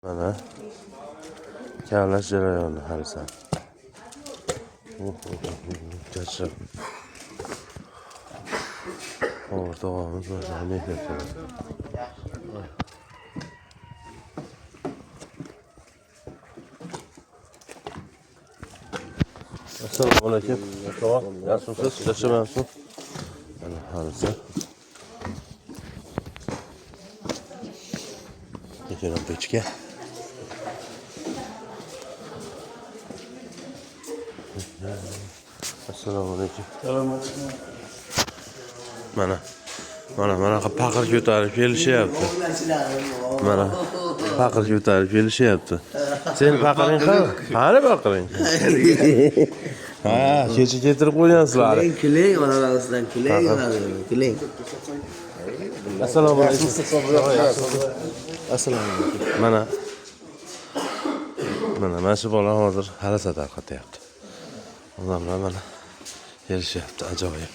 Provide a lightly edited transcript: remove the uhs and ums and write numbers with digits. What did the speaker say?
Mana kavlash jarayoni hali san. Charchab. O'rtog'imiz mana mehnat qiladi. Assalomu alaykum. Yaxshimisiz? Yaxshimansiz? Mana hali san. Keyin pechga. Assalomu alaykum. Mana paqir ko'tarib kelishyapti. Mana paqir ko'tarib kelishyapti. Sen paqiring qani paqiring? Ha, kecha keltirib qo'yansizlar. Kuling, orasidan kuling. Assalomu alaykum. Assalomu alaykum. Mana shu bola hozir hali sadaqat qilyapti. Odamlar mana kelishyapti, ajoyib.